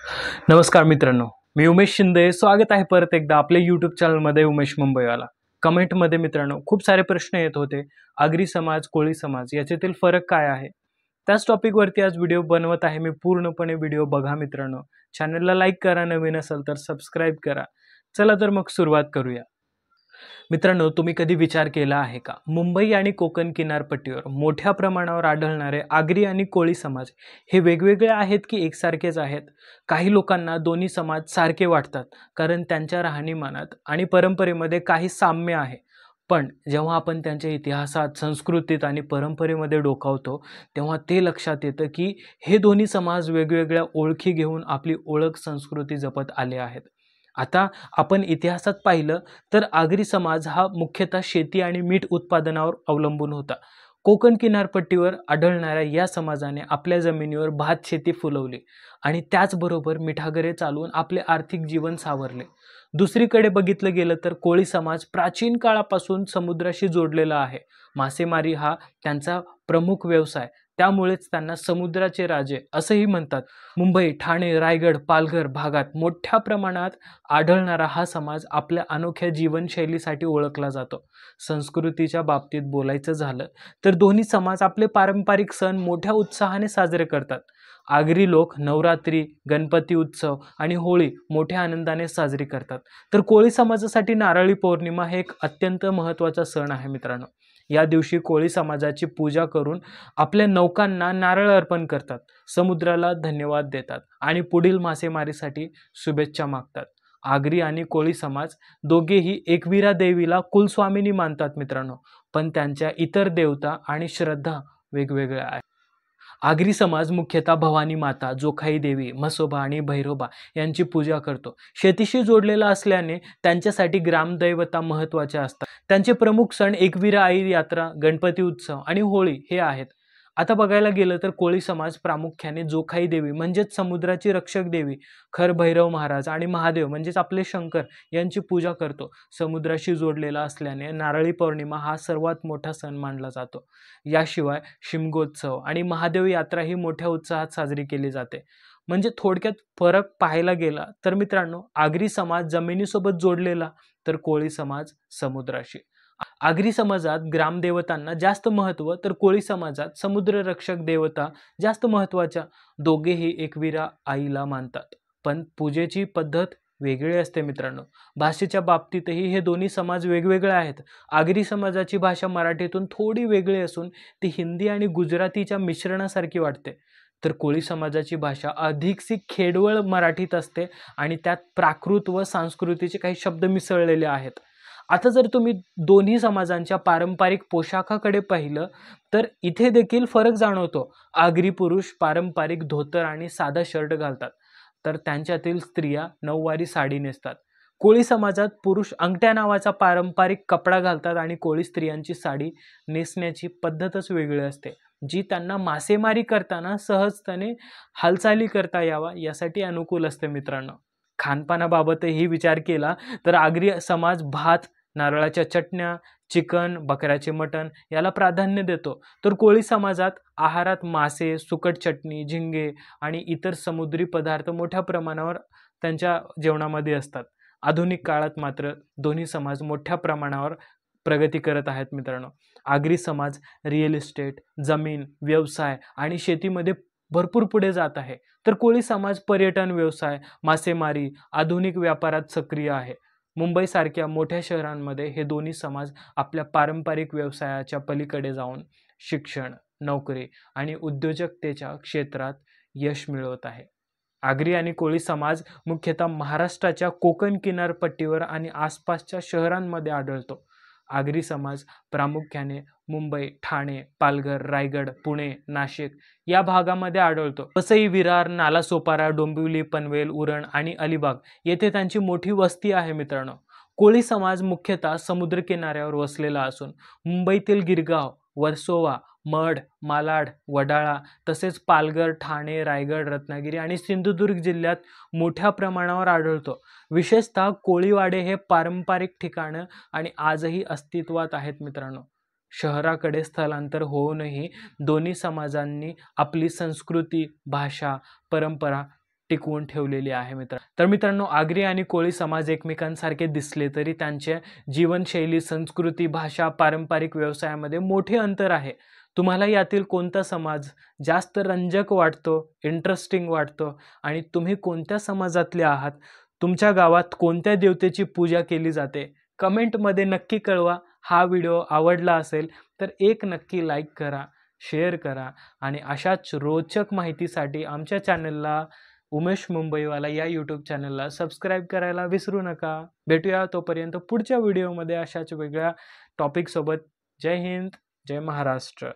नमस्कार मित्रांनो, मी उमेश शिंदे. स्वागत आहे परत एकदा आपल्या यूट्यूब चॅनलमध्ये उमेश मुंबईवाला. कमेंटमध्ये मित्रांनो खूप सारे प्रश्न येत होते. आगरी समाज, कोळी समाज याच्यातील फरक काय आहे? त्याच टॉपिकवरती आज व्हिडिओ बनवत आहे मी. पूर्णपणे व्हिडिओ बघा मित्रांनो. चॅनलला लाईक करा, नवीन असेल तर सबस्क्राईब करा. चला तर मग सुरुवात करूया. मित्रांनो, तुम्ही कधी विचार केला आहे का, मुंबई आणि कोकण किनारपट्टीवर मोठ्या प्रमाणावर आढळणारे आगरी आणि कोळी समाज हे वेगवेगळे आहेत की एकसारखेच आहेत? काही लोकांना दोन्ही समाज सारखे वाटतात कारण त्यांच्या राहणीमानात आणि परंपरेमध्ये काही साम्य आहे. पण जेव्हा आपण त्यांच्या इतिहासात, संस्कृतीत आणि परंपरेमध्ये डोकावतो, तेव्हा ते लक्षात येतं की हे दोन्ही समाज वेगवेगळ्या ओळखी घेऊन आपली ओळख, संस्कृती जपत आले आहेत. आता आपण इतिहासात पाहिलं तर आगरी समाज हा मुख्यतः शेती आणि मीठ उत्पादनावर अवलंबून होता. कोकण किनारपट्टीवर आढळणाऱ्या या समाजाने आपल्या जमिनीवर भात शेती फुलवली आणि त्याचबरोबर मिठागरे चालवून आपले आर्थिक जीवन सावरले. दुसरीकडे बघितलं गेलं तर कोळी समाज प्राचीन काळापासून समुद्राशी जोडलेला आहे. मासेमारी हा त्यांचा प्रमुख व्यवसाय, त्यामुळेच त्यांना समुद्राचे राजे असंही म्हणतात. मुंबई, ठाणे, रायगड, पालघर भागात मोठ्या प्रमाणात आढळणारा हा समाज आपल्या अनोख्या जीवनशैलीसाठी ओळखला जातो. संस्कृतीच्या बाबतीत बोलायचं झालं तर दोन्ही समाज आपले पारंपरिक सण मोठ्या उत्साहाने साजरे करतात. आगरी लोक नवरात्री, गणपती उत्सव आणि होळी मोठ्या आनंदाने साजरी करतात, तर कोळी समाजासाठी नारळी पौर्णिमा हे एक अत्यंत महत्त्वाचा सण आहे मित्रांनो. या दिवशी कोळी समाजाची पूजा करून आपल्या नौकांना नारळ अर्पण करतात, समुद्राला धन्यवाद देतात आणि पुढील मासेमारीसाठी शुभेच्छा मागतात. आगरी आणि कोळी समाज दोघेही एकविरा देवीला कुलस्वामिनी मानतात मित्रांनो, पण त्यांच्या इतर देवता आणि श्रद्धा वेगवेगळ्या आहेत. आगरी समाज मुख्यतः भवानी माता, जोखाई देवी, म्हसोबा आणि भैरोबा यांची पूजा करतो. शेतीशी जोडलेला असल्याने त्यांच्यासाठी ग्रामदैवता महत्त्वाच्या असतात. त्यांचे प्रमुख सण एकविरा आई यात्रा, गणपती उत्सव आणि होळी हे आहेत. आता बघायला गेलं तर कोळी समाज प्रामुख्याने जोखाई देवी म्हणजेच समुद्राची रक्षक देवी, खर भैरव महाराज आणि महादेव म्हणजेच आपले शंकर यांची पूजा करतो. समुद्राशी जोडलेला असल्याने नारळी पौर्णिमा हा सर्वात मोठा सण मानला जातो. याशिवाय शिमगोत्सव आणि महादेव यात्रा ही मोठ्या उत्साहात साजरी केली जाते. म्हणजे थोडक्यात फरक पाहायला गेला तर मित्रांनो, आगरी समाज जमिनीसोबत जोडलेला, तर कोळी समाज समुद्राशी. आगरी समाजात ग्रामदेवतांना जास्त महत्त्व, तर कोळी समाजात समुद्ररक्षक देवता जास्त महत्त्वाच्या. दोघेही एकविरा आईला मानतात, पण पूजेची पद्धत वेगळी असते मित्रांनो. भाषेच्या बाबतीतही हे दोन्ही समाज वेगवेगळे आहेत. आगरी समाजाची भाषा मराठीतून थोडी वेगळी असून ती हिंदी आणि गुजरातीच्या मिश्रणासारखी वाटते, तर कोळी समाजाची भाषा अधिकशी खेडवळ मराठीत असते आणि त्यात प्राकृत व संस्कृतीचे काही शब्द मिसळलेले आहेत. आता जर तुम्ही दोन्ही समाजांच्या पारंपरिक पोशाखाकडे पाहिलं तर इथे देखील फरक जाणवतो. आगरी पुरुष पारंपरिक धोतर आणि साधा शर्ट घालतात, तर त्यांच्यातील स्त्रिया नऊवारी साडी नेसतात. कोळी समाजात पुरुष अंगठ्या नावाचा पारंपरिक कपडा घालतात आणि कोळी स्त्रियांची साडी नेसण्याची पद्धतच वेगळी असते, जी त्यांना मासेमारी करताना सहजतेने हालचाली करता यावा यासाठी अनुकूल असते मित्रांनो. खानपानाबाबतही विचार केला तर आगरी समाज भात, नारळाच्या चटण्या, चिकन, बकऱ्याचे मटण याला प्राधान्य देतो, तर कोळी समाजात आहारात मासे, सुकट चटणी, झिंगे आणि इतर समुद्री पदार्थ मोठ्या प्रमाणावर त्यांच्या जेवणामध्ये असतात. आधुनिक काळात मात्र दोन्ही समाज मोठ्या प्रमाणावर प्रगती करत आहेत मित्रांनो. आगरी समाज रिअल इस्टेट, जमीन, व्यवसाय आणि शेतीमध्ये भरपूर पुढे जात आहे, तर कोळी समाज पर्यटन व्यवसाय, मासेमारी, आधुनिक व्यापारात सक्रिय आहे. मुंबईसारख्या मोठ्या शहरांमध्ये हे दोन्ही समाज आपल्या पारंपरिक व्यवसायाच्या पलीकडे जाऊन शिक्षण, नोकरी आणि उद्योजकतेच्या क्षेत्रात यश मिळवत आहे. आगरी आणि कोळी समाज मुख्यतः महाराष्ट्राच्या कोकण किनारपट्टीवर आणि आसपासच्या शहरांमध्ये आढळतो. आगरी समाज प्रामुख्याने मुंबई, ठाणे, पालघर, रायगड, पुणे, नाशिक या भागामध्ये आढळतो. वसई, विरार, नालासोपारा, डोंबिवली, पनवेल, उरण आणि अलिबाग येथे त्यांची मोठी वस्ती आहे मित्रांनो. कोळी समाज मुख्यतः समुद्रकिनाऱ्यावर वसलेला असून मुंबईतील गिरगाव, वर्सोवा, मढ, मालाड, वडाळा तसेच पालघर, ठाणे, रायगड, रत्नागिरी आणि सिंधुदुर्ग जिल्ह्यात मोठ्या प्रमाणावर आढळतो. विशेषतः कोळीवाडे हे पारंपरिक ठिकाणं आणि आजही अस्तित्वात आहेत मित्रांनो. शहराकडे स्थलांतर होऊनही दोन्ही समाजांनी आपली संस्कृती, भाषा, परंपरा टिकवून ठेवलेली आहे तर मित्रांनो, आगरी आणि कोळी समाज एकमेकांसारखे दिसले तरी त्यांच्या जीवनशैली, संस्कृती, भाषा, पारंपरिक व्यवसायामध्ये मोठे अंतर आहे. तुम्हाला यातील कोणता समाज जास्त रंजक वाटतो, इंटरेस्टिंग वाटतो आणि तुम्ही कोणत्या समाजातले आहात? तुमच्या गावात कोणत्या देवतेची पूजा केली जाते? कमेंटमध्ये नक्की कळवा. हा व्हिडिओ आवडला असेल तर एक नक्की लाईक करा, शेअर करा आणि अशाच रोचक माहितीसाठी आमच्या चॅनलला उमेश मुंबईवाला या यूट्यूब चॅनलला सबस्क्राईब करायला विसरू नका. भेटूया तोपर्यंत पुढच्या व्हिडिओमध्ये अशाच वेगळ्या टॉपिकसोबत. जय हिंद, जय महाराष्ट्र.